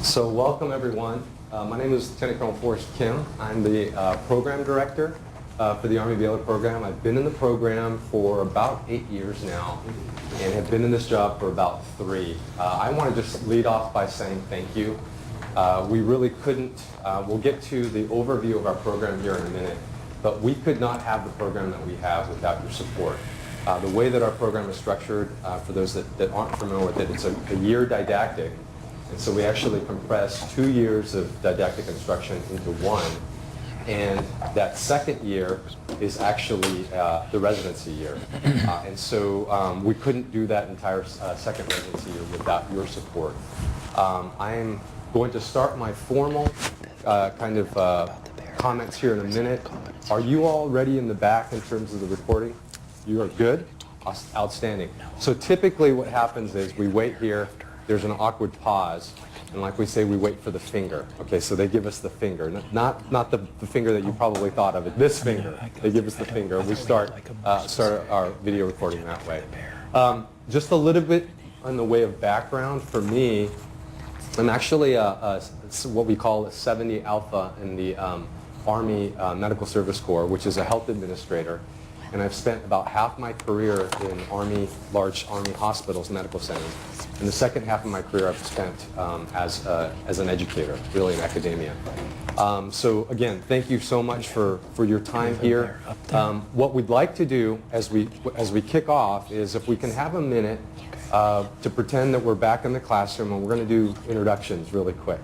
So welcome everyone. My name is Lieutenant Colonel Forrest Kim. I'm the program director for the Army-Baylor program. I've been in the program for about 8 years now and have been in this job for about 3. I want to just lead off by saying thank you. We really couldn't, we'll get to the overview of our program here in a minute, but we could not have the program that we have without your support. The way that our program is structured, for those that aren't familiar with it, it's a year didactic. And so we actually compress 2 years of didactic instruction into 1. And that second year is actually the residency year. And so we couldn't do that entire second residency year without your support. I am going to start my formal comments here in a minute. Are you all ready in the back in terms of the recording? You are good? Outstanding. So typically what happens is we wait here. There's an awkward pause, and like we say, we wait for the finger. Okay, so they give us the finger, not the finger that you probably thought of, it. This finger. They give us the finger, and we start our video recording that way. Just a little bit in the way of background for me. I'm actually what we call a 70 Alpha in the Army Medical Service Corps, which is a health administrator. And I've spent about half my career in large Army hospitals, medical centers. And the second half of my career I've spent as an educator, really in academia. So again, thank you so much for your time here. What we'd like to do as we kick off is if we can have a minute to pretend that we're back in the classroom, and we're going to do introductions really quick.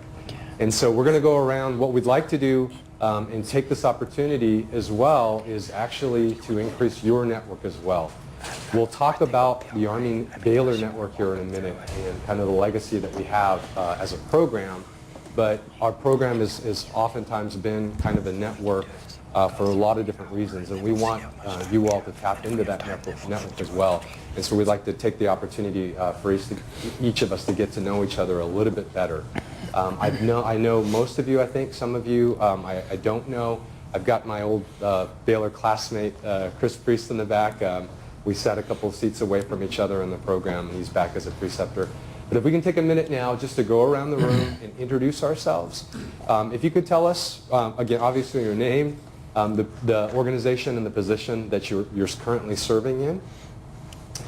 And so we're going to go around. What we'd like to do and take this opportunity as well is actually to increase your network as well. We'll talk about the Army-Baylor network here in a minute and kind of the legacy that we have as a program, but our program has oftentimes been kind of a network for a lot of different reasons, and we want you all to tap into that network as well. And so we'd like to take the opportunity for each of us to get to know each other a little bit better. I know most of you, I think. Some of you I don't know. I've got my old Baylor classmate, Chris Priest, in the back. We sat a couple of seats away from each other in the program, and he's back as a preceptor. But if we can take a minute now just to go around the room and introduce ourselves. If you could tell us, again, obviously your name, the organization and the position that you're currently serving in,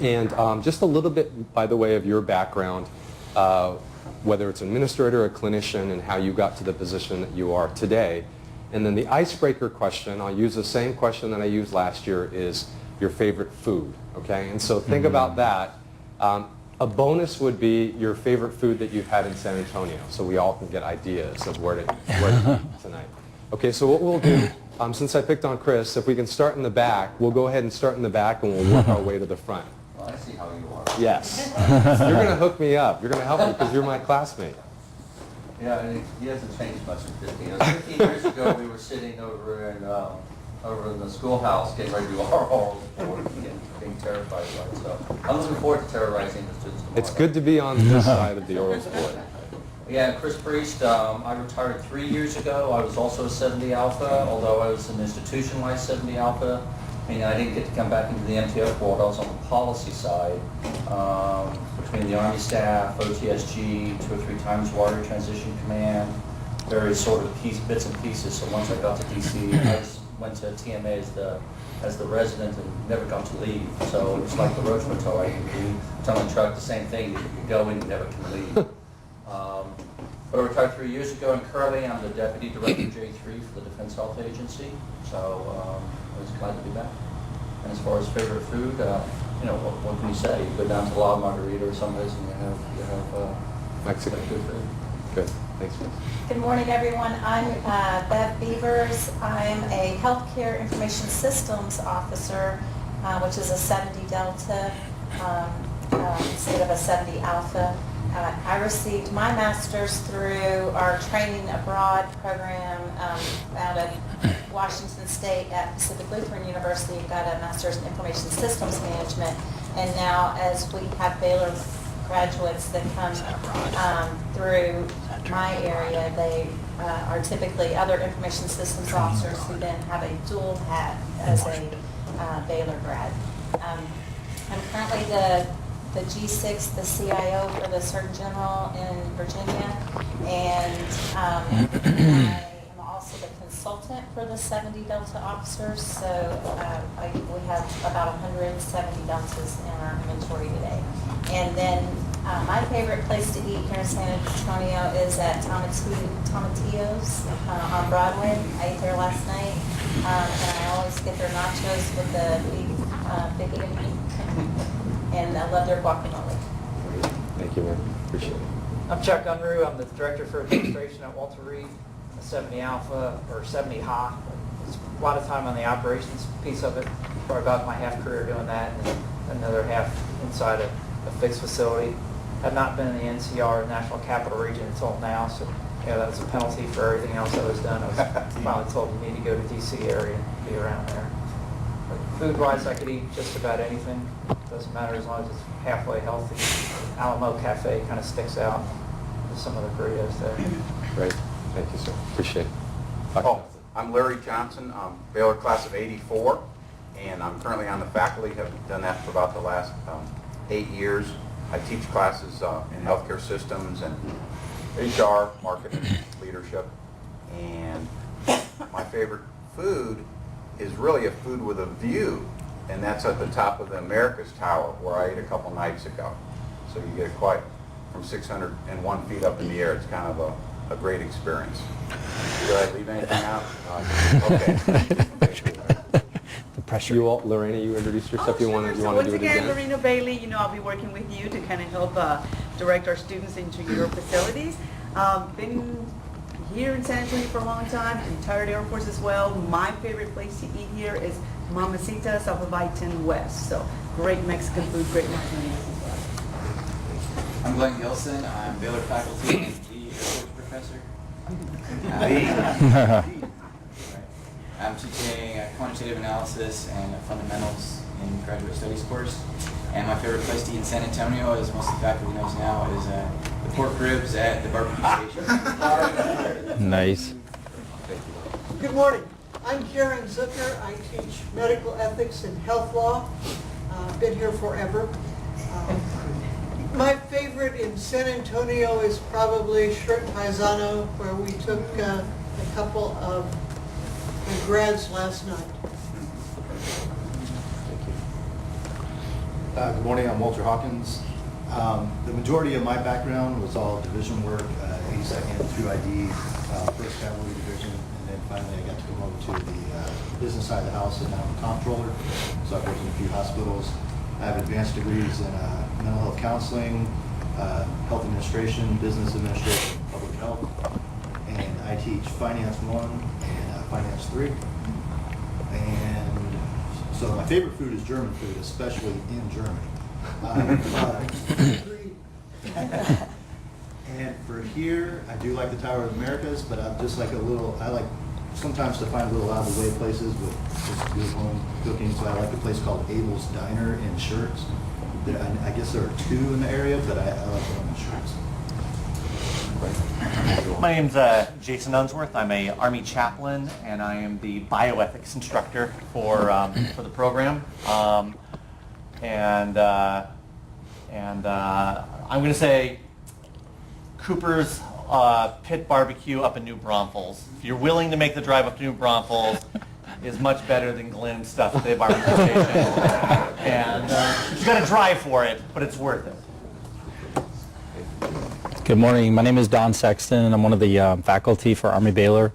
and just a little bit, by the way, of your background, whether it's an administrator or a clinician, and how you got to the position that you are today. And then the icebreaker question, I'll use the same question that I used last year, is your favorite food, okay? And so think about that. A bonus would be your favorite food that you've had in San Antonio, so we all can get ideas of where to eat tonight. Okay, so what we'll do, since I picked on Chris, if we can start in the back, we'll go ahead and start in the back, and we'll work our way to the front. Well, I see how you are. Yes. You're going to hook me up. You're going to help me because you're my classmate. Yeah, and he hasn't changed much in 15 years. 15 years ago, we were sitting over in the schoolhouse getting ready to do our oral report and being terrified, right? So I'm looking forward to terrorizing the students tomorrow. It's good to be on this side of the oral board. Yeah, Chris Priest, I retired 3 years ago. I was also a 70 Alpha, although I was an institutionalized 70 Alpha. I mean, I didn't get to come back into the MTF world. I was on the policy side, between the Army staff, OTSG, 2 or 3 times Water Transition Command, various sort of bits and pieces. So once I got to DC, I went to TMA as the resident and never got to leave. So it was like the Roach Motel, right? You tell a truck the same thing. You go in, you never can leave. But I retired 3 years ago, and currently I'm the Deputy Director J3 for the Defense Health Agency. So I was glad to be back. And as far as favorite food, you know, what can you say? You go down to La Margarita or someplace and you have Mexican good food. Good. Thanks, Chris. Good morning, everyone. I'm Bev Beavers. I'm a Healthcare Information Systems Officer, which is a 70 Delta instead of a 70 Alpha. I received my master's through our training abroad program out of Washington State at Pacific Lutheran University. I've got a master's in Information Systems Management, and now as we have Baylor graduates that come through my area, they are typically other information systems officers who then have a dual hat as a Baylor grad. I'm currently the the G6, the CIO for the Surgeon General in Virginia, and I am also the consultant for the 70 Delta officers. So we have about 170 Deltas in our inventory today. And then my favorite place to eat here in San Antonio is at Tomatillo's on Broadway. I ate there last night, and I always get their nachos with the big and I love their guacamole. Thank you, man. Appreciate it. I'm Chuck Unruh. I'm the Director for Administration at Walter Reed, a 70 Alpha or 70 Ha. It's a lot of time on the operations piece of it, for about my half career doing that, and another half inside a fixed facility. I've not been in the NCR, National Capital Region, until now, so that was a penalty for everything else I was done. I was finally told you need to go to DC area and be around there. But food-wise, I could eat just about anything. Doesn't matter as long as it's halfway healthy. Alamo Cafe kind of sticks out with some of the burritos there. Great. Thank you, sir. Appreciate it. Oh, I'm Larry Johnson. I'm Baylor class of '84, and I'm currently on the faculty. Have done that for about the last 8 years. I teach classes in healthcare systems and HR, marketing, leadership, and my favorite food is really a food with a view, and that's at the top of the America's Tower, where I ate a couple nights ago. So you get quite from 601 feet up in the air. It's kind of a great experience. Did I leave anything out? Okay. The pressure. You all, Lorena, you introduced yourself. You want to do it Once again? again, Lorena Bailey, I'll be working with you to kind of help direct our students into your facilities. Been here in San Antonio for a long time, retired Air Force as well. My favorite place to eat here is Mamacita's off of I-10 West. So great Mexican food, great Mexican as well. I'm Glenn Gilson. I'm Baylor faculty and the Air Force professor. I'm teaching quantitative analysis and fundamentals in graduate studies course. And my favorite place to eat in San Antonio, as most of the faculty knows now, is the pork ribs at the barbecue station. Nice. Good morning. I'm Karen Zucker. I teach medical ethics and health law. Been here forever. My favorite in San Antonio is probably Shrimp Paisano, where we took a couple of grads last night. Good morning, I'm Walter Hawkins. The majority of my background was all division work, 82nd through ID, 1st Cavalry Division, and then finally I got to come over to the business side of the house, and now I'm a comptroller. So I've worked in a few hospitals. I have advanced degrees in mental health counseling, health administration, business administration, public health, and I teach Finance 1 and Finance 3. And so my favorite food is German food, especially in Germany. And for here, I do like the Tower of Americas, but I'm just like I like sometimes to find little out of the way places with just good home cooking. So I like a place called Abel's Diner in Shirts. I guess there are 2 in the area, but I like one in Shirts. My name's Jason Unsworth. I'm a Army chaplain, and I am the bioethics instructor for the program. I'm going to say Cooper's Pit Barbecue up in New Braunfels. If you're willing to make the drive up to New Braunfels, is much better than Glenn's stuff at the barbecue station. And you got to drive for it, but it's worth it. Good morning. My name is Don Sexton, and I'm one of the faculty for Army-Baylor.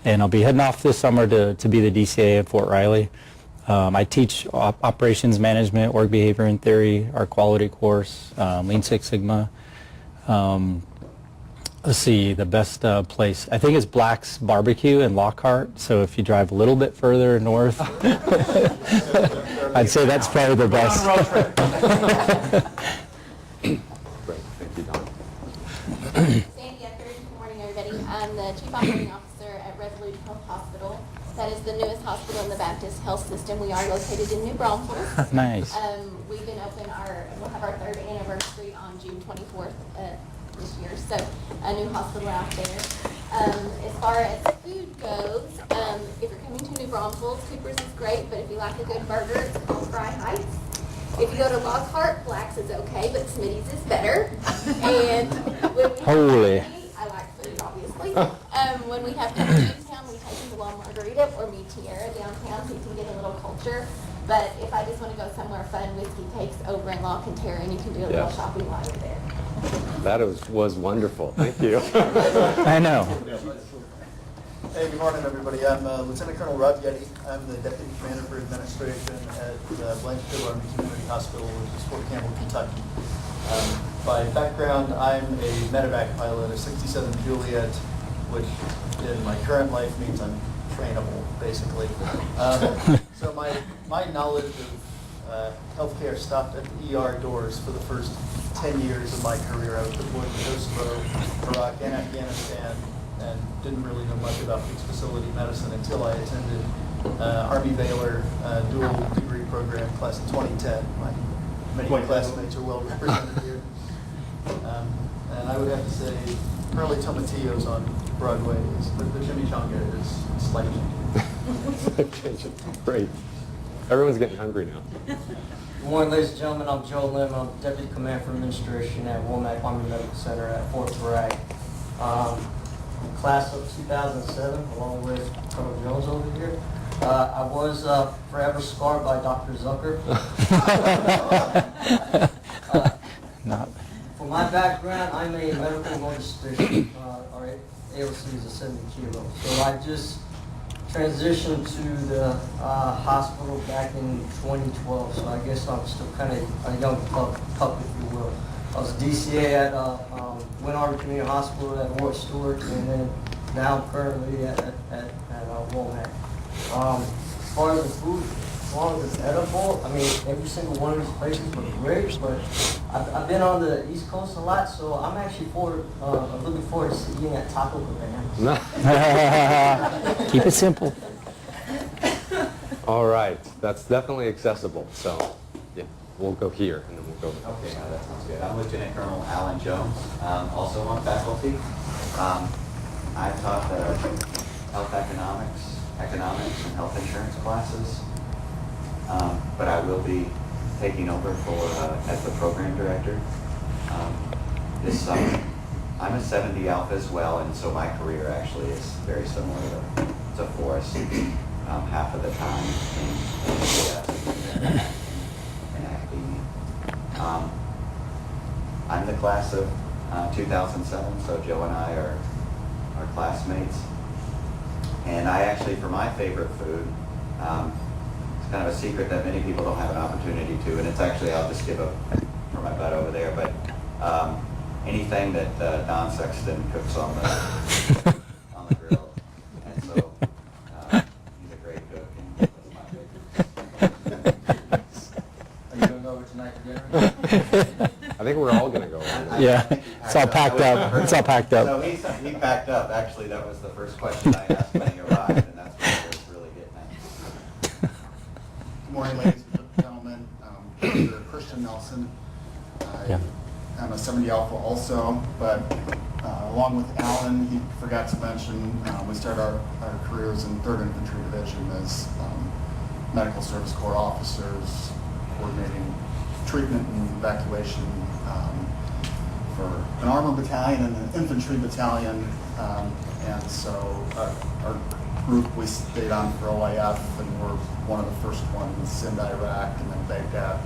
And I'll be heading off this summer to be the DCA at Fort Riley. I teach operations management, work behavior and theory, our quality course, Lean Six Sigma. Let's see, the best place. I think it's Black's Barbecue in Lockhart. So if you drive a little bit further north, I'd say that's probably the best. Great. Thank you, Don. Sandy Eckert, good morning everybody. I'm the Chief Operating Officer at Resolute Health Hospital. That is the newest hospital in the Baptist Health System. We are located in New Braunfels. Nice. We've been open, we'll have our 3rd anniversary on June 24th this year, so a new hospital out there. As far as food goes, if you're coming to New Braunfels, Cooper's is great, but if you like a good burger, it's called Fry Heights. If you go to Lockhart, Black's is okay, but Smitty's is better. And when we Holy. I like food, obviously. When we have company in town, we take them to La Margarita or Mi Tierra downtown so you can get a little culture. But if I just want to go somewhere fun, Whiskey takes over in La Cantera, and you can do a little Yes. shopping while you're there. That was wonderful. Thank you. I know. Hey, good morning, everybody. I'm Lieutenant Colonel Rob Yeti. I'm the Deputy Commander for Administration at Blanchfield Army Community Hospital, which is Fort Campbell, Kentucky. By background, I'm a medevac pilot, a 67 Juliet, which in my current life means I'm trainable, basically. So my knowledge of healthcare stopped at the ER doors for the first 10 years of my career. I was deployed to Kosovo, Iraq, and Afghanistan, and didn't really know much about fixed facility medicine until I attended Army-Baylor dual degree program class of 2010. My many classmates are well represented here. And I would have to say, Pearly Tomatillos on Broadway is the chimichanga is slightly Great. Everyone's getting hungry now. Good morning, ladies and gentlemen. I'm Joe Lim. I'm Deputy Commander for Administration at Womack Army Medical Center at Fort Bragg. Class of 2007, along with Colonel Jones over here. I was forever scarred by Dr. Zucker. Not. For my background, I'm a medical logistician. Our AOC is a 70 kilo. So I just transitioned to the hospital back in 2012. So I guess I'm still kind of a young pup, if you will. I was a DCA at Wynn Army Community Hospital at Roy Stewart, and then now I'm currently at Womack. As far as the food, as long as it's edible, I mean, every single one of these places were great, but I've been on the East Coast a lot, so I'm actually looking forward to eating at Taco Cabana. Keep it simple. All right. That's definitely accessible. So, yeah, we'll go here and then we'll go. Okay, that sounds good. I'm Lieutenant Colonel Alan Jones, also on faculty. I taught the health economics, and health insurance classes, but I will be taking over as the program director this summer. I'm a 70 Alpha as well, and so my career actually is very similar to Forrest. Half of the time in academia. I'm the class of 2007, so Joe and I are classmates. And I actually, for my favorite food, it's kind of a secret that many people don't have an opportunity to, and it's actually, I'll just give up for my butt over there, but anything that Don Sexton cooks on the grill. And so he's a great cook, and that's my favorite. Are you going to go over tonight for dinner? I think we're all going to go. Yeah, it's all packed up. It's all packed up. So he packed up. Actually, that was the first question I asked when he arrived, and that's what I was really getting at. Good morning, ladies and gentlemen. Dr. Christian Nelson. I'm a 70 Alpha also, but along with Alan, he forgot to mention, we started our careers in 3rd Infantry Division as Medical Service Corps officers, coordinating treatment and evacuation for an armor battalion and an infantry battalion. And so our group, we stayed on for OIF, and we're one of the first ones in Iraq, and then Baghdad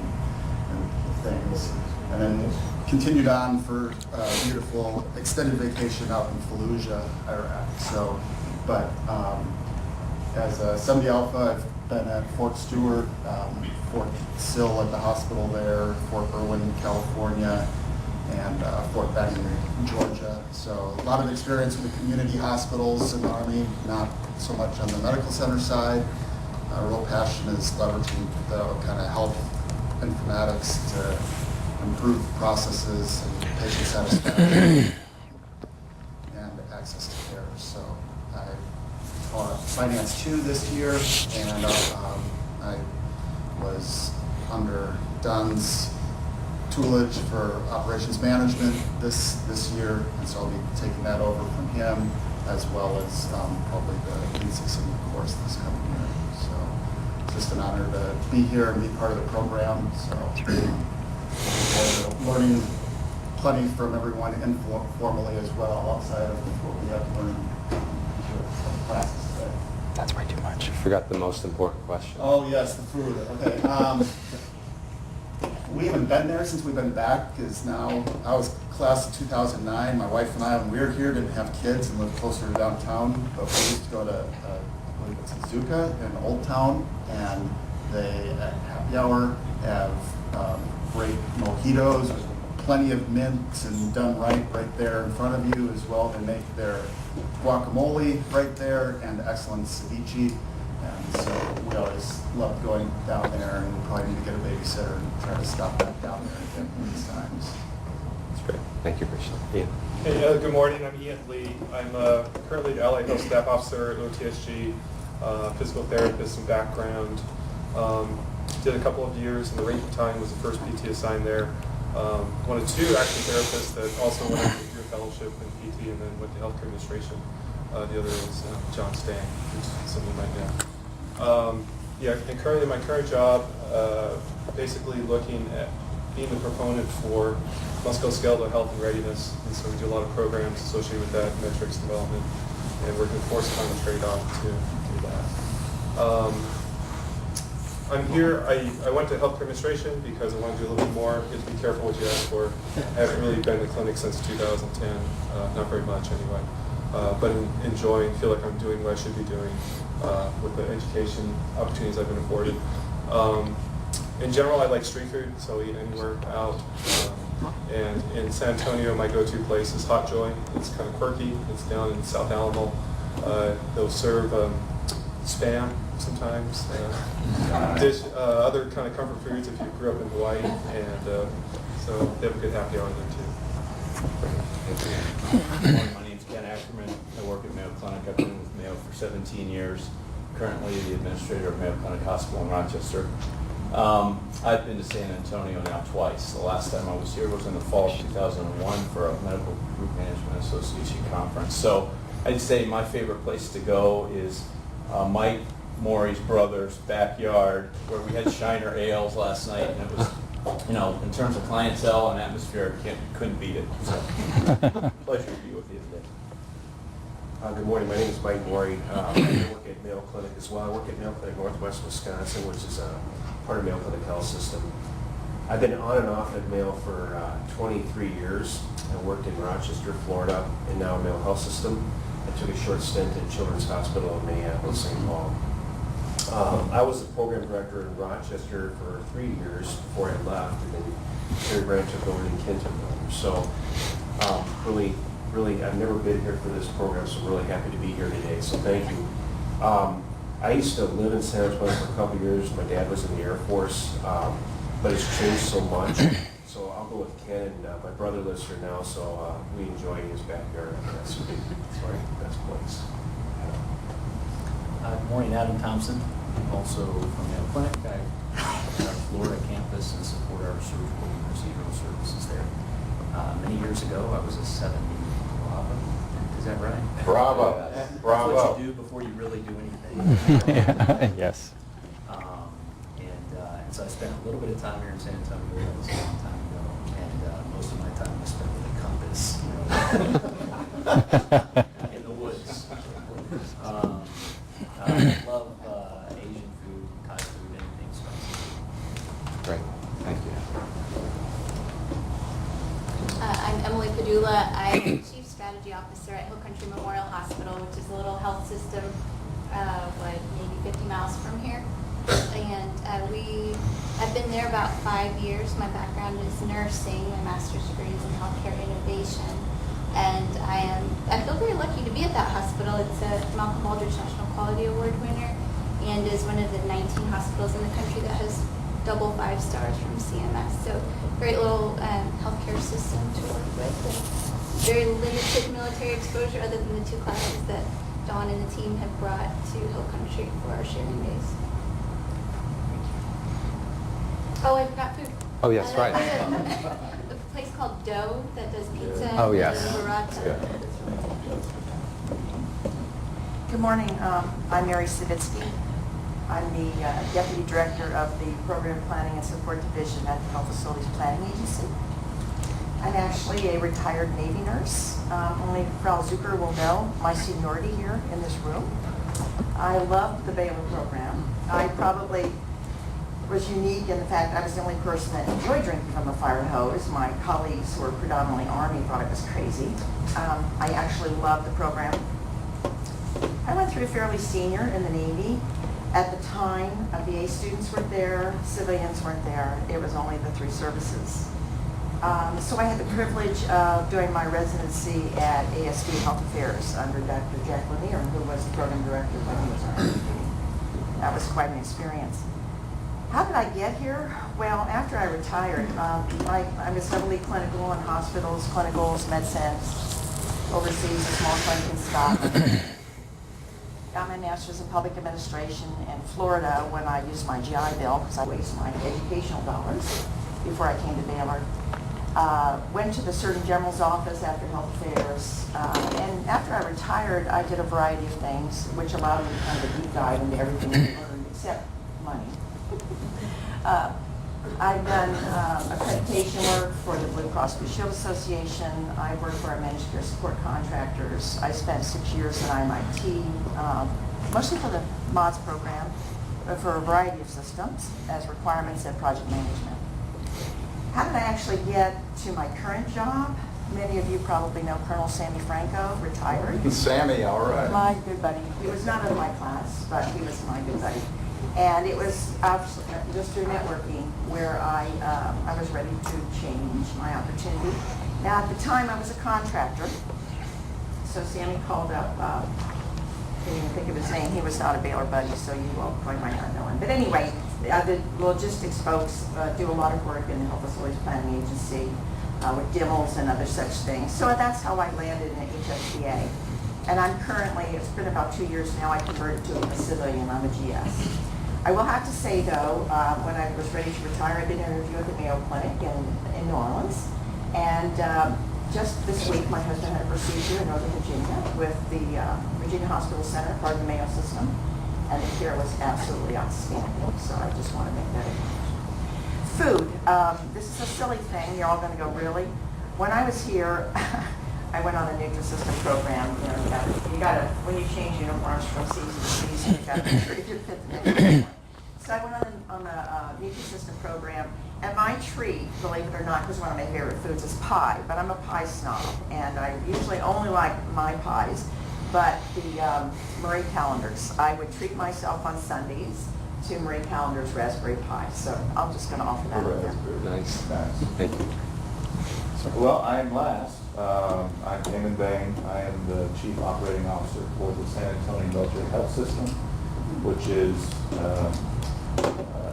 and things. And then continued on for a beautiful extended vacation out in Fallujah, Iraq. So, but as a 70 Alpha, I've been at Fort Stewart, Fort Sill at the hospital there, Fort Irwin, California, and Fort Benning, Georgia. So a lot of experience with the community hospitals in the Army, not so much on the medical center side. A real passion is leveraging the kind of health informatics to improve processes and patient satisfaction and access to care. So I taught Finance 2 this year, and I was under Don's tutelage for operations management this year, and so I'll be taking that over from him, as well as probably the Lean Six Sigma course this coming year. So just an honor to be here and be part of the program. So learning plenty from everyone informally as well, outside of what we have to learn in classes today. That's way too much. Forgot the most important question. Oh yes, the food. Okay. We haven't been there since we've been back, because now I was class of 2009. My wife and I, when we were here, didn't have kids and lived closer to downtown. But we used to go to, I believe it's Zuka in Old Town, and they at happy hour have great mojitos, with plenty of mints and done right there in front of you as well. They make their guacamole right there and excellent ceviche. And so we always loved going down there, and we probably need to get a babysitter and try to stop back down there again these times. That's great. Thank you, Christian. Ian. Hey, good morning. I'm Ian Lee. I'm currently the LA Health Staff Officer at OTSG, physical therapist in background. Did a couple of years in the Rankin Time, was the first PT assigned there. One of two actually therapists that also went to do a fellowship in PT and then went to healthcare administration. The other was John Stang, which some of you might know. And currently my current job, basically looking at being the proponent for musculoskeletal health and readiness. And so we do a lot of programs associated with that, metrics development, and working with force time and trade-off to do that. I'm here, I went to healthcare administration because I want to do a little bit more. You have to be careful what you ask for. I haven't really been in the clinic since 2010, not very much anyway. But enjoying, feel like I'm doing what I should be doing with the education opportunities I've been afforded. In general, I like street food, so I eat anywhere out. And in San Antonio, my go-to place is Hot Joy. It's kind of quirky. It's down in South Alamo. They'll serve Spam sometimes, other kind of comfort foods if you grew up in Hawaii, and so they have a good happy hour there too. My name's Ken Ackerman. I work at Mayo Clinic. I've been with Mayo for 17 years. Currently the administrator of Mayo Clinic Hospital in Rochester. I've been to San Antonio now twice. The last time I was here was in the fall of 2001 for a Medical Group Management Association conference. So I'd say my favorite place to go is Mike Morey's brother's backyard, where we had Shiner Ales last night, and it was, in terms of clientele and atmosphere, couldn't beat it. So, pleasure to be with you today. Good morning. My name is Mike Morey. I work at Mayo Clinic as well. I work at Mayo Clinic Northwest Wisconsin, which is part of Mayo Clinic Health System. I've been on and off at Mayo for 23 years. I worked in Rochester, Florida, and now Mayo Health System. I took a short stint at Children's Hospital in Minneapolis, St. Paul. I was the program director in Rochester for 3 years before I left, and then Terry Branch took over in Kentonville. So really, I've never been here for this program, so I'm really happy to be here today, so thank you. I used to live in San Antonio for a couple of years. My dad was in the Air Force, but it's changed so much. So I'll go with Ken, and my brother lives here now, so we enjoy his backyard. That's right, best place. Good morning, Adam Thompson, also from Mayo Clinic. I work our Florida campus and support our surgical and procedural services there. Many years ago, I was a 70 Bravo. Is that right? Bravo. That's Bravo. what you do before you really do anything. Yes. And so I spent a little bit of time here in San Antonio. That was a long time ago. And most of my time was spent with a compass, in the woods. I love Asian food, Thai food, anything spicy. Great. Thank you. I'm Emily Padula. I'm Chief Strategy Officer at Hill Country Memorial Hospital, which is a little health system, maybe 50 miles from here. And I've been there about 5 years. My background is nursing. My master's degree is in healthcare innovation. And I feel very lucky to be at that hospital. It's a Malcolm Aldrich National Quality Award winner and is one of the 19 hospitals in the country that has double 5 stars from CMS. So great little healthcare system to work with. And very limited military exposure other than the 2 classes that Dawn and the team have brought to Hill Country for our sharing days. Oh, I forgot food. Oh, yes, right. A place called Dough that does pizza. Oh, yes. And burrata. Good morning. I'm Mary Savitsky. I'm the Deputy Director of the Program Planning and Support Division at the Health Facilities Planning Agency. I'm actually a retired Navy nurse. Only Frau Zucker will know my seniority here in this room. I loved the Baylor program. I probably was unique in the fact I was the only person that enjoyed drinking from a fire hose. My colleagues who were predominantly Army thought it was crazy. I actually loved the program. I went through fairly senior in the Navy. At the time, VA students weren't there, civilians weren't there. It was only the 3 services. So I had the privilege of doing my residency at ASD Health Affairs under Dr. Jack Lanier, who was the program director when he was on RMD. That was quite an experience. How did I get here? Well, after I retired, I was heavily clinical in hospitals, clinicals, med-sense, overseas, a small clinic in Scotland. Got my master's in public administration in Florida when I used my GI Bill because I wasted my educational dollars before I came to Baylor. Went to the Surgeon General's office after health affairs. And after I retired, I did a variety of things, which allowed me to kind of a deep dive into everything I learned except money. I've done accreditation work for the Blue Cross Blue Shield Association. I worked for our managed care support contractors. I spent 6 years at MIT, mostly for the MODS program, but for a variety of systems as requirements and project management. How did I actually get to my current job? Many of you probably know Colonel Sammy Franco, retired. Sammy, all right. My good buddy. He was not in my class, but he was my good buddy. And it was just through networking where I was ready to change my opportunity. Now, at the time, I was a contractor. So Sammy called up, can't even think of his name. He was not a Baylor buddy, so you all probably might not know him. But anyway, the logistics folks do a lot of work in the Health Facilities Planning Agency with DIMLs and other such things. So that's how I landed in the HFCA. And I'm currently, it's been about 2 years now, I converted to a civilian. I'm a GS. I will have to say, though, when I was ready to retire, I did an interview at the Mayo Clinic in New Orleans. And just this week, my husband had a procedure in Northern Virginia with the Virginia Hospital Center, part of the Mayo system. And the care was absolutely outstanding. So I just want to make that acknowledgement. Food. This is a silly thing. You're all going to go, really? When I was here, I went on the Nutrisystem program. You gotta, when you change uniforms from season to season, you gotta make sure you fit the next one. So I went on the Nutrisystem program, and my treat, believe it or not, because one of my favorite foods is pie, but I'm a pie snob, and I usually only like my pies, but the Marie Callender's. I would treat myself on Sundays to Marie Callender's raspberry pie, so I'm just going to offer that up there. Nice. Thank you. Well, I'm last. I'm Damon Bain. I am the Chief Operating Officer for the San Antonio Military Health System, which is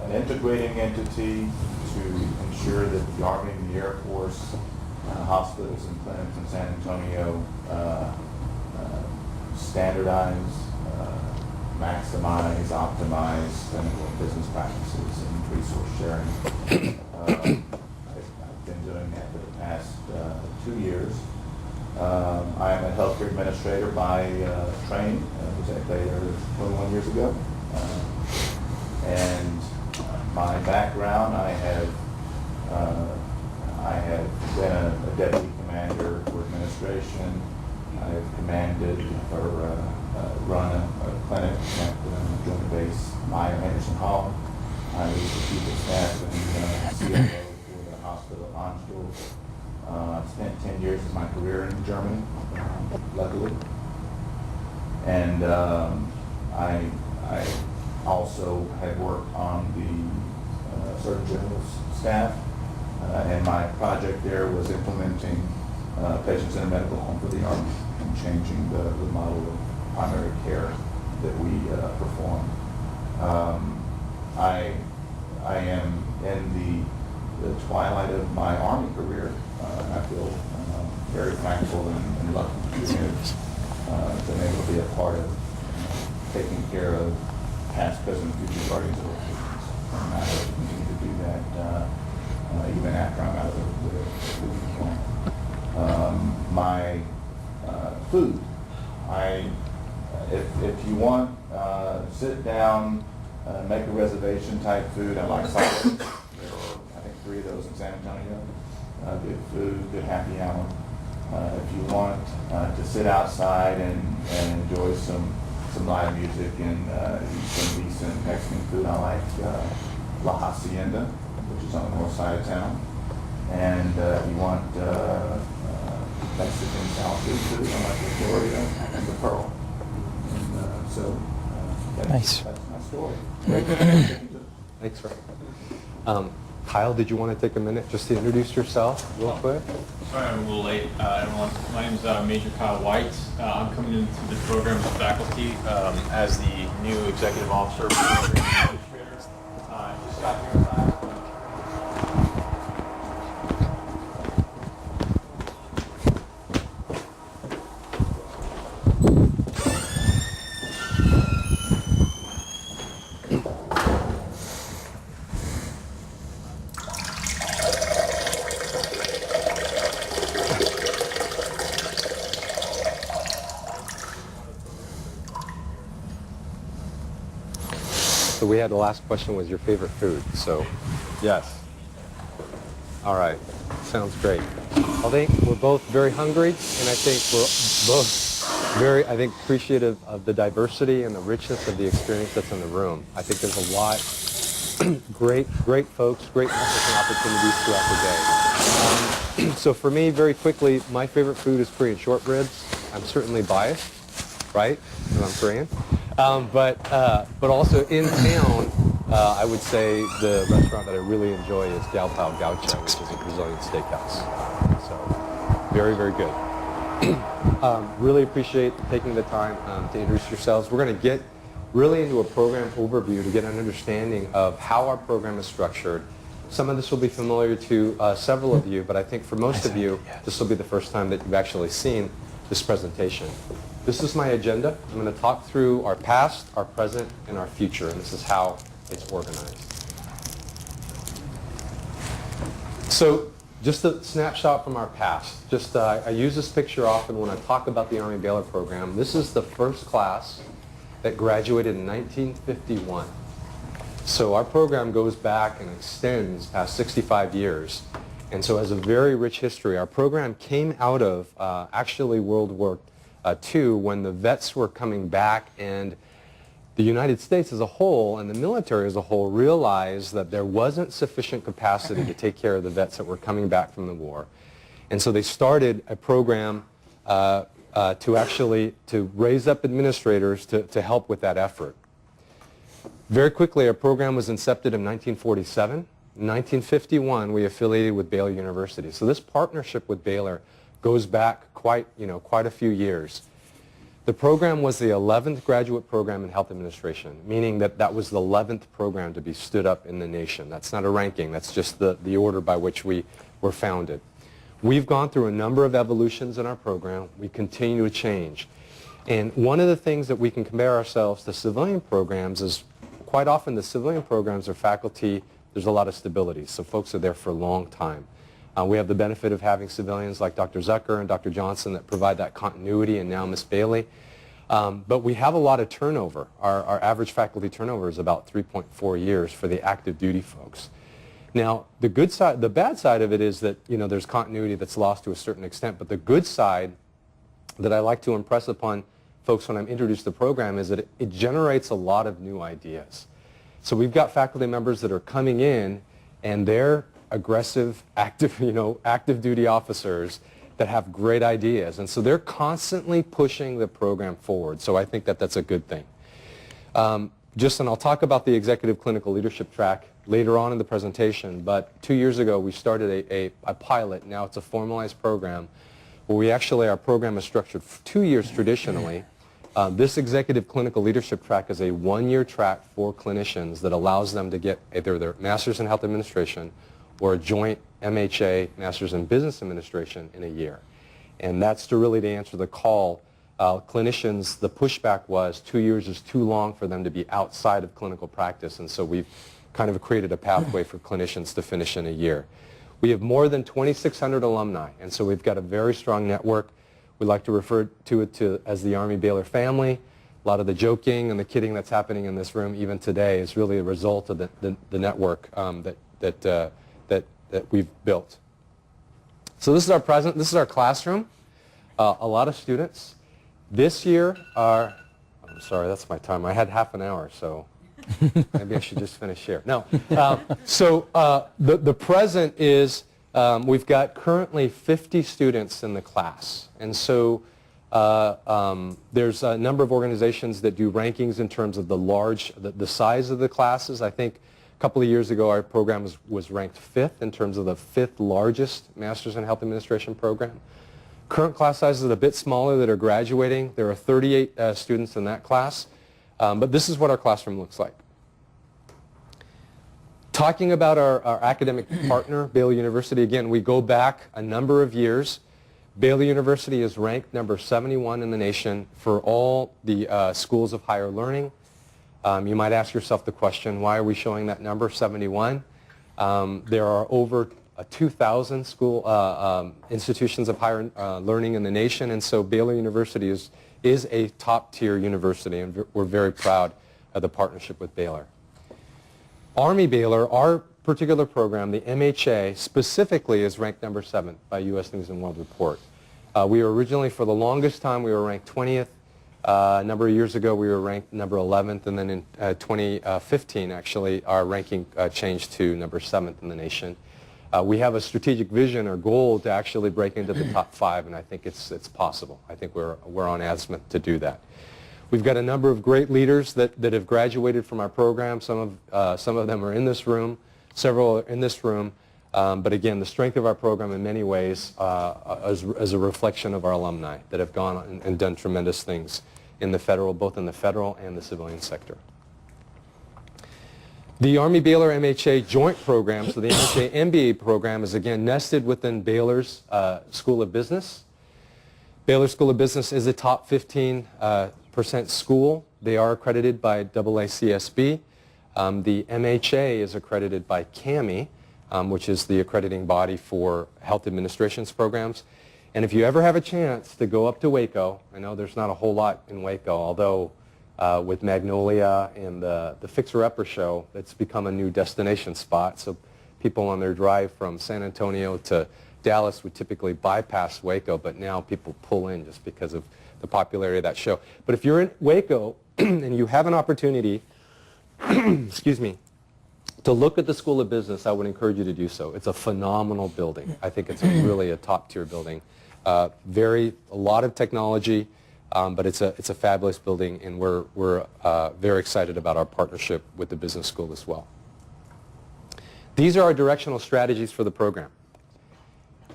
an integrating entity to ensure that the Army and the Air Force hospitals and clinics in San Antonio standardize, maximize, optimize clinical and business practices and resource sharing. I've been doing that for the past 2 years. I am a healthcare administrator by training. I was at Baylor 21 years ago. And my background, I have been a deputy commander for administration. I have commanded or run a clinic at Joint Base Meyer Henderson Hall. I was the chief of staff and CFO for the hospital at Arnsdorf. I spent 10 years of my career in Germany, luckily. And I also have worked on the Surgeon General's staff, and my project there was implementing patient-centered medical home for the Army and changing the model of primary care that we perform. I am in the twilight of my Army career, and I feel very thankful and lucky to have been able to be a part of taking care of past, present, and future guardians of our citizens. And I hope to continue to do that even after I'm out of the uniform. My food, if you want sit down make a reservation type food. I like salads. There are, I think, 3 of those in San Antonio. Good food, good happy hour. If you want to sit outside and enjoy some live music and eat some decent Mexican food, I like La Hacienda, which is on the north side of town. And if you want Mexican South food, I like the Gloria and the Pearl. And, Nice. That's my story. Thanks, Ray. Kyle, did you want to take a minute just to introduce yourself real quick? Sorry I'm a little late, everyone. My name is Major Kyle White. I'm coming into the program as faculty as the new executive officer for the administrator. Just got here in last week. So we had the last question was your favorite food. So, yes. All right. Sounds great. I think we're both very hungry, and I think we're both very, appreciative of the diversity and the richness of the experience that's in the room. I think there's a lot, great folks, great networking opportunities throughout the day. So for me, very quickly, my favorite food is Korean shortbreads. I'm certainly biased, right? Because I'm Korean. But also in town, I would say the restaurant that I really enjoy is Gal Pao Gaucho, which is a Brazilian steakhouse. So very, very good. Really appreciate taking the time to introduce yourselves. We're going to get really into a program overview to get an understanding of how our program is structured. Some of this will be familiar to several of you, but I think for most of you, this will be the first time that you've actually seen this presentation. This is my agenda. I'm going to talk through our past, our present, and our future, and this is how it's organized. So just a snapshot from our past. I use this picture often when I talk about the Army-Baylor program. This is the first class that graduated in 1951. So our program goes back and extends past 65 years. And so has a very rich history. Our program came out of actually World War II when the vets were coming back, and the United States as a whole and the military as a whole realized that there wasn't sufficient capacity to take care of the vets that were coming back from the war. And so they started a program to raise up administrators to help with that effort. Very quickly, our program was incepted in 1947. In 1951, we affiliated with Baylor University. So this partnership with Baylor goes back quite a few years. The program was the 11th graduate program in health administration, meaning that that was the 11th program to be stood up in the nation. That's not a ranking. That's just the order by which we were founded. We've gone through a number of evolutions in our program. We continue to change. And one of the things that we can compare ourselves to civilian programs is quite often the civilian programs are faculty, there's a lot of stability. So folks are there for a long time. We have the benefit of having civilians like Dr. Zucker and Dr. Johnson that provide that continuity, and now Ms. Bailey. But we have a lot of turnover. Our average faculty turnover is about 3.4 years for the active duty folks. Now, the bad side of it is that there's continuity that's lost to a certain extent, but the good side that I like to impress upon folks when I'm introduced to the program is that it generates a lot of new ideas. So we've got faculty members that are coming in, and they're aggressive, active duty officers that have great ideas. And so they're constantly pushing the program forward. So I think that that's a good thing. And I'll talk about the executive clinical leadership track later on in the presentation, but 2 years ago we started a pilot. Now it's a formalized program where our program is structured for 2 years traditionally. This executive clinical leadership track is a 1-year track for clinicians that allows them to get either their master's in health administration or a joint MHA, Master's in Business Administration, in a year. And that's to answer the call. Clinicians, the pushback was 2 years is too long for them to be outside of clinical practice, and so we've kind of created a pathway for clinicians to finish in a year. We have more than 2,600 alumni, and so we've got a very strong network. We like to refer to it as the Army-Baylor family. A lot of the joking and the kidding that's happening in this room even today is really a result of the network that we've built. So this is our present. This is our classroom. A lot of students. This year are, I'm sorry, that's my time. I had half an hour, so maybe I should just finish here. No. The present is we've got currently 50 students in the class. And so there's a number of organizations that do rankings in terms of the size of the classes. I think a couple of years ago our program was ranked 5th in terms of the 5th largest Masters in Health Administration program. Current class sizes are a bit smaller that are graduating. There are 38 students in that class. But this is what our classroom looks like. Talking about our academic partner, Baylor University, again, we go back a number of years. Baylor University is ranked number 71 in the nation for all the schools of higher learning. You might ask yourself the question, why are we showing that number, 71? There are over 2,000 school institutions of higher learning in the nation, and so Baylor University is a top-tier university, and we're very proud of the partnership with Baylor. Army-Baylor, our particular program, the MHA, specifically is ranked number 7 by U.S. News & World Report. We were originally, for the longest time, we were ranked 20th. A number of years ago, we were ranked number 11th, and then in 2015, actually, our ranking changed to number 7th in the nation. We have a strategic vision or goal to actually break into the top 5, and I think it's possible. I think we're on azimuth to do that. We've got a number of great leaders that have graduated from our program. Some of them are in this room, several are in this room. But again, the strength of our program in many ways is a reflection of our alumni that have gone and done tremendous things in the federal, both in the federal and the civilian sector. The Army-Baylor MHA joint program, so the MHA MBA program, is again nested within Baylor's School of Business. Baylor School of Business is a top 15% school. They are accredited by AACSB. The MHA is accredited by CAMI, which is the accrediting body for health administration's programs. And if you ever have a chance to go up to Waco, I know there's not a whole lot in Waco, although with Magnolia and the Fixer Upper show, it's become a new destination spot. So people on their drive from San Antonio to Dallas would typically bypass Waco, but now people pull in just because of the popularity of that show. But if you're in Waco and you have an opportunity, excuse me, to look at the School of Business, I would encourage you to do so. It's a phenomenal building. I think it's really a top-tier building. A lot of technology, but it's a fabulous building, and we're very excited about our partnership with the business school as well. These are our directional strategies for the program.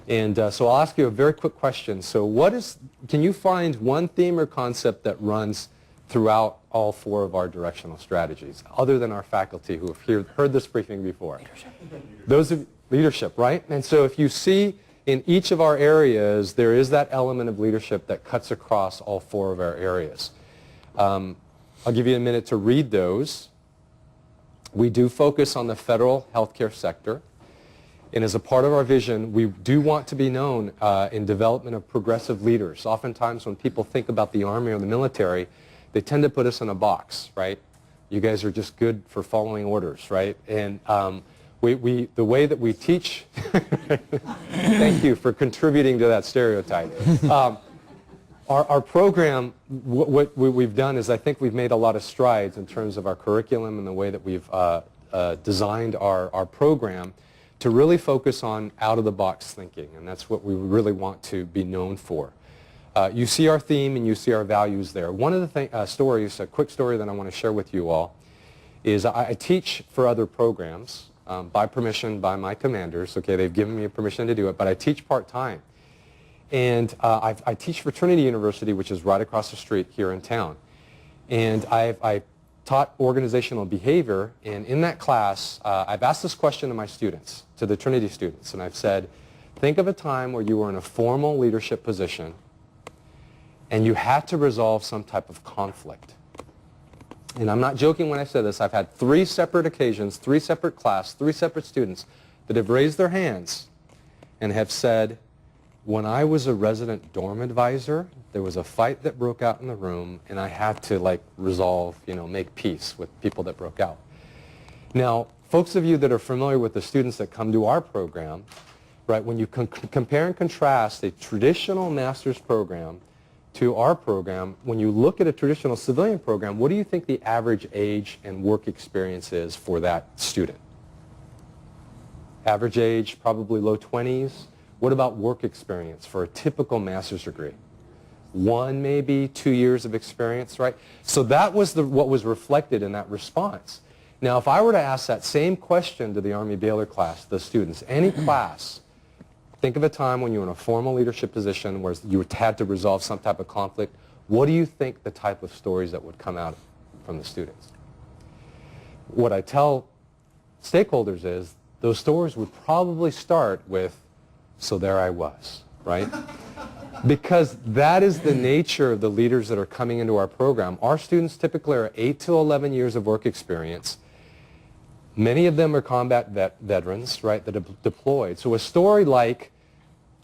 And so I'll ask you a very quick question. So can you find one theme or concept that runs throughout all 4 of our directional strategies, other than our faculty who have heard this briefing before? Leadership, right? And so if you see in each of our areas, there is that element of leadership that cuts across all 4 of our areas. I'll give you a minute to read those. We do focus on the federal healthcare sector. And as a part of our vision, we do want to be known in development of progressive leaders. Oftentimes when people think about the Army or the military, they tend to put us in a box, right? You guys are just good for following orders, right? And the way that we teach, thank you for contributing to that stereotype. Our program, what we've done is I think we've made a lot of strides in terms of our curriculum and the way that we've designed our program to really focus on out-of-the-box thinking, and that's what we really want to be known for. You see our theme and you see our values there. One of the stories, a quick story that I want to share with you all, is I teach for other programs by permission by my commanders. Okay, they've given me permission to do it, but I teach part-time. And I teach Fraternity University, which is right across the street here in town. And I taught organizational behavior, and in that class, I've asked this question to my students, to the Trinity students, and I've said, think of a time where you were in a formal leadership position and you had to resolve some type of conflict. And I'm not joking when I say this. I've had 3 separate occasions, 3 separate class, 3 separate students that have raised their hands and have said, when I was a resident dorm advisor, there was a fight that broke out in the room, and I had to like resolve, make peace with people that broke out. Now, folks of you that are familiar with the students that come to our program, right, when you compare and contrast a traditional master's program to our program, when you look at a traditional civilian program, what do you think the average age and work experience is for that student? Average age, probably low 20s. What about work experience for a typical master's degree? 1, maybe 2 years of experience, right? So that was what was reflected in that response. Now, if I were to ask that same question to the Army-Baylor class, the students, any class, think of a time when you were in a formal leadership position where you had to resolve some type of conflict. What do you think the type of stories that would come out from the students? What I tell stakeholders is those stories would probably start with, so there I was, right? Because that is the nature of the leaders that are coming into our program. Our students typically are 8 to 11 years of work experience. Many of them are combat veterans, right, that have deployed. So a story like,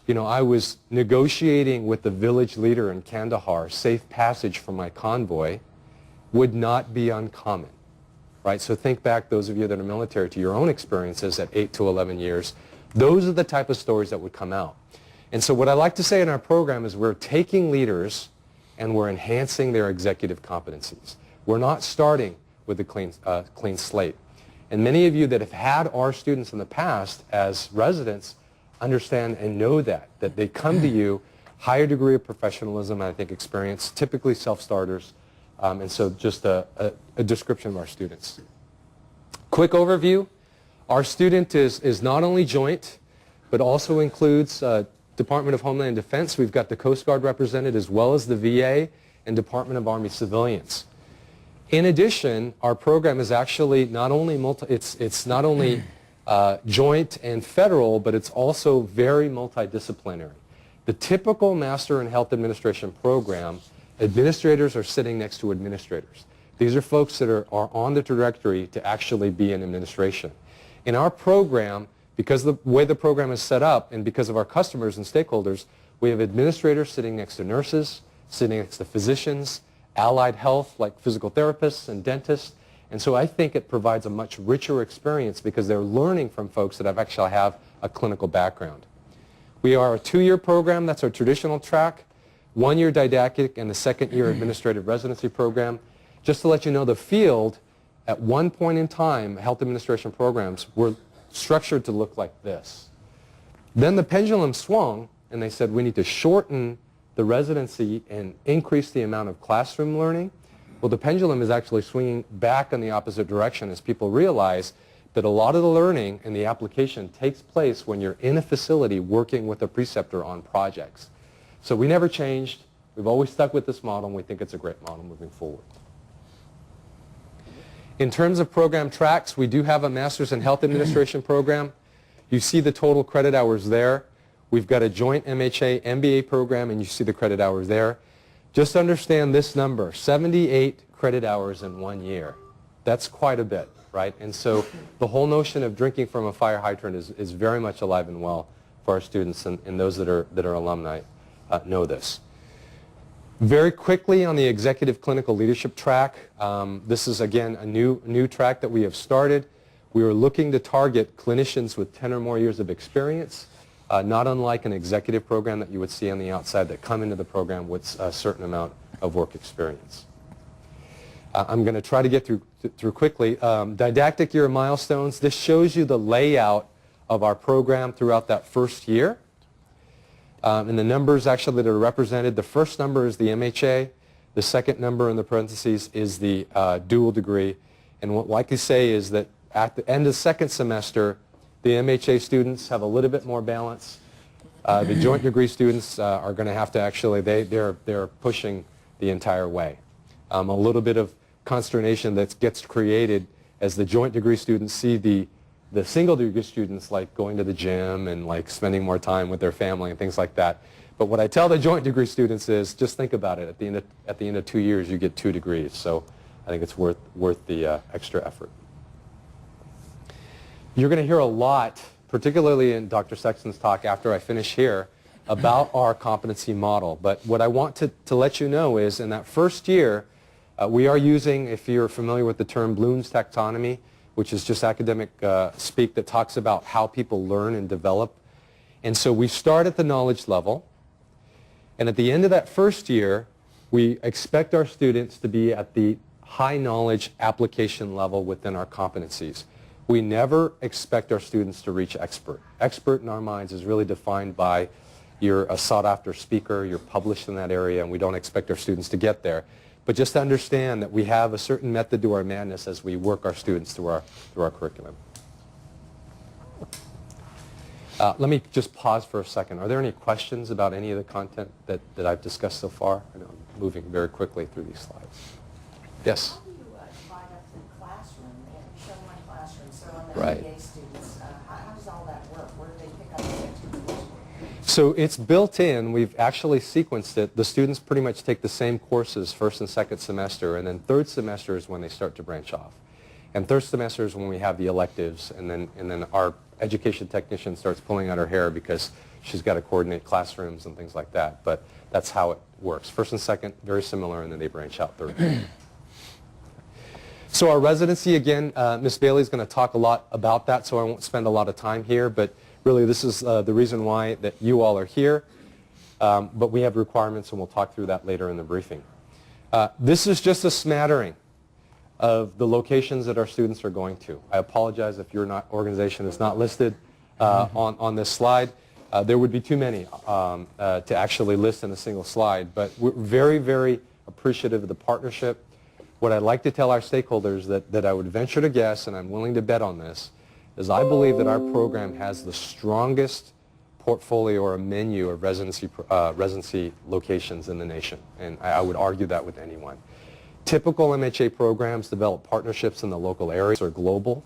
I was negotiating with the village leader in Kandahar, safe passage for my convoy, would not be uncommon, right? So think back, those of you that are military, to your own experiences at 8 to 11 years. Those are the type of stories that would come out. And so what I like to say in our program is we're taking leaders and we're enhancing their executive competencies. We're not starting with a clean slate. And many of you that have had our students in the past as residents understand and know that they come to you, higher degree of professionalism, and I think experience, typically self-starters, and so just a description of our students. Quick overview, our student is not only joint, but also includes Department of Homeland Defense. We've got the Coast Guard represented as well as the VA and Department of Army civilians. In addition, our program is actually not only it's not only joint and federal, but it's also very multidisciplinary. The typical Master in Health Administration program, administrators are sitting next to administrators. These are folks that are on the trajectory to actually be in administration. In our program, because of the way the program is set up and because of our customers and stakeholders, we have administrators sitting next to nurses, sitting next to physicians, allied health like physical therapists and dentists. And so I think it provides a much richer experience because they're learning from folks that actually have a clinical background. We are a 2-year program. That's our traditional track. 1-year didactic and the 2nd-year administrative residency program. Just to let you know, the field, at one point in time, health administration programs were structured to look like this. Then the pendulum swung, and they said we need to shorten the residency and increase the amount of classroom learning. Well, the pendulum is actually swinging back in the opposite direction as people realize that a lot of the learning and the application takes place when you're in a facility working with a preceptor on projects. So we never changed. We've always stuck with this model, and we think it's a great model moving forward. In terms of program tracks, we do have a Master's in Health Administration program. You see the total credit hours there. We've got a joint MHA MBA program, and you see the credit hours there. Just understand this number, 78 credit hours in 1 year. That's quite a bit, right? And so the whole notion of drinking from a fire hydrant is very much alive and well for our students, and those that are alumni know this. Very quickly on the executive clinical leadership track, this is again a new track that we have started. We are looking to target clinicians with 10 or more years of experience, not unlike an executive program that you would see on the outside that come into the program with a certain amount of work experience. I'm going to try to get through quickly. Didactic year milestones. This shows you the layout of our program throughout that first year. And the numbers actually that are represented, the first number is the MHA. The second number in the parentheses is the dual degree. And what I can say is that at the end of the second semester, the MHA students have a little bit more balance. The joint degree students are going to have to actually, they're pushing the entire way. A little bit of consternation that gets created as the joint degree students see the single degree students like going to the gym and like spending more time with their family and things like that. But what I tell the joint degree students is just think about it. At the end of 2 years, you get 2 degrees. So I think it's worth the extra effort. You're going to hear a lot, particularly in Dr. Sexton's talk after I finish here, about our competency model. But what I want to let you know is in that first year, we are using, if you're familiar with the term Bloom's taxonomy, which is just academic speak that talks about how people learn and develop. And so we start at the knowledge level, and at the end of that first year, we expect our students to be at the high knowledge application level within our competencies. We never expect our students to reach expert. Expert in our minds is really defined by you're a sought after speaker, you're published in that area, and we don't expect our students to get there. But just to understand that we have a certain method to our madness as we work our students through our curriculum. Let me just pause for a second. Are there any questions about any of the content that I've discussed so far? I know I'm moving very quickly through these slides. Yes? How do you divide up the classroom and show one classroom? So on the Right. MBA students, how does all that work? Where do they pick up the activities? So it's built in. We've actually sequenced it. The students pretty much take the same courses first and second semester, and then third semester is when they start to branch off. And third semester is when we have the electives, and then our education technician starts pulling out her hair because she's got to coordinate classrooms and things like that. But that's how it works. First and second, very similar, and then they branch out third. So our residency, again, Ms. Bailey is going to talk a lot about that, so I won't spend a lot of time here. But really, this is the reason why that you all are here. But we have requirements, and we'll talk through that later in the briefing. This is just a smattering of the locations that our students are going to. I apologize if your organization is not listed on this slide. There would be too many to actually list in a single slide. But we're very, very appreciative of the partnership. What I'd like to tell our stakeholders that I would venture to guess, and I'm willing to bet on this, is I believe that our program has the strongest portfolio or a menu of residency locations in the nation. And I would argue that with anyone. Typical MHA programs develop partnerships in the local areas or global.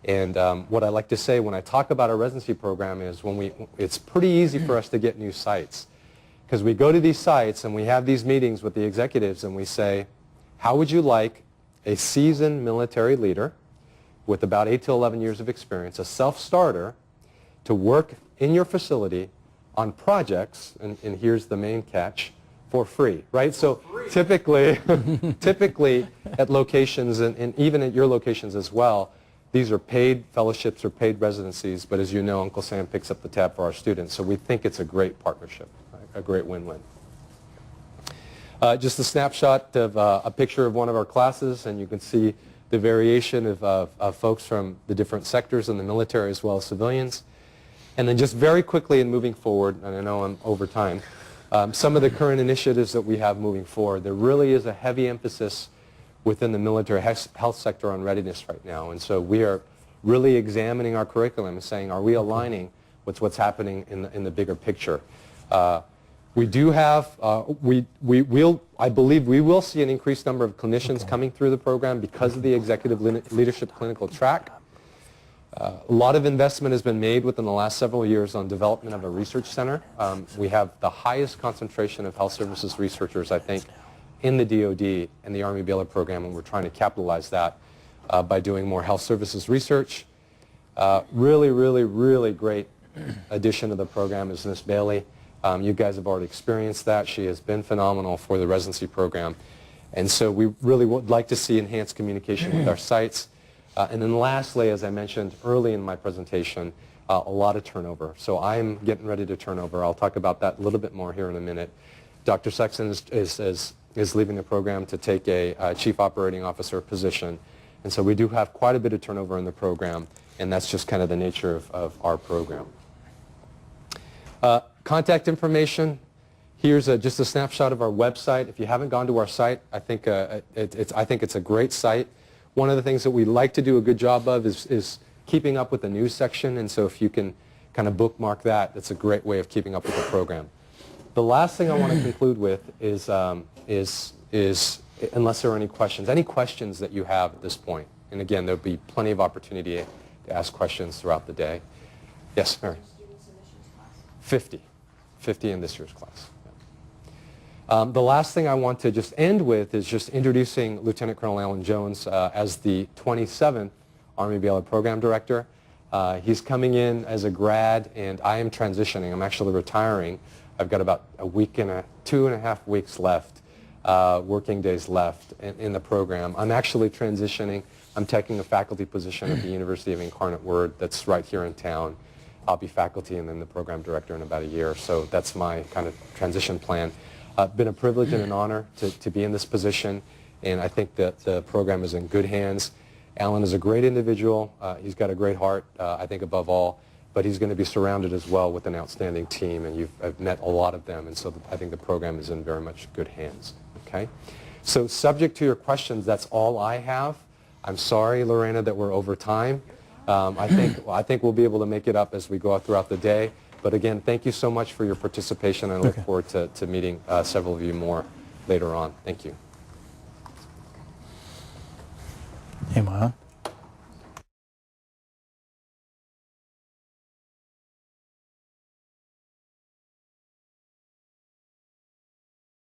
And what I like to say when I talk about our residency program is it's pretty easy for us to get new sites. Because we go to these sites and we have these meetings with the executives and we say, how would you like a seasoned military leader with about 8 to 11 years of experience, a self-starter, to work in your facility on projects, and here's the main catch, for free, right? So typically at locations, and even at your locations as well, these are paid fellowships or paid residencies, but as you know, Uncle Sam picks up the tab for our students, so we think it's a great partnership, right? A great win-win. Just a snapshot of a picture of one of our classes, and you can see the variation of folks from the different sectors in the military as well as civilians. And then just very quickly in moving forward, and I know I'm over time, some of the current initiatives that we have moving forward, there really is a heavy emphasis within the military health sector on readiness right now. And so we are really examining our curriculum and saying, are we aligning with what's happening in the bigger picture? We do have, I believe we will see an increased number of clinicians coming through the program because of the executive leadership clinical track. A lot of investment has been made within the last several years on development of a research center. We have the highest concentration of health services researchers, I think, in the DoD and the Army-Baylor program, and we're trying to capitalize that by doing more health services research. Really great addition to the program is Ms. Bailey. You guys have already experienced that. She has been phenomenal for the residency program. And so we really would like to see enhanced communication with our sites. And then lastly, as I mentioned early in my presentation, a lot of turnover. So I'm getting ready to turn over. I'll talk about that a little bit more here in a minute. Dr. Sexton is leaving the program to take a Chief Operating Officer position. And so we do have quite a bit of turnover in the program, and that's just kind of the nature of our program. Contact information. Here's just a snapshot of our website. If you haven't gone to our site, I think it's a great site. One of the things that we like to do a good job of is keeping up with the news section, and so if you can kind of bookmark that, that's a great way of keeping up with the program. The last thing I want to conclude with is unless there are any questions that you have at this point. And again, there'll be plenty of opportunity to ask questions throughout the day. Yes, Mary? 50 in this year's class. The last thing I want to just end with is just introducing Lieutenant Colonel Alan Jones as the 27th Army-Baylor Program Director. He's coming in as a grad, and I am transitioning. I'm actually retiring I've got about a week and 2.5 weeks left, working days left in the program. I'm actually transitioning. I'm taking a faculty position at the University of Incarnate Word that's right here in town. I'll be faculty and then the program director in about a year. So that's my kind of transition plan. Been a privilege and an honor to be in this position, and I think that the program is in good hands. Alan is a great individual. He's got a great heart, I think, above all, but he's going to be surrounded as well with an outstanding team, and I've met a lot of them, and so I think the program is in very much good hands. Okay? So subject to your questions, that's all I have. I'm sorry, Lorena, that we're over time. I think we'll be able to make it up as we go out throughout the day. But again, thank you so much for your participation. I look forward to meeting several of you more later on. Thank you. Am I on?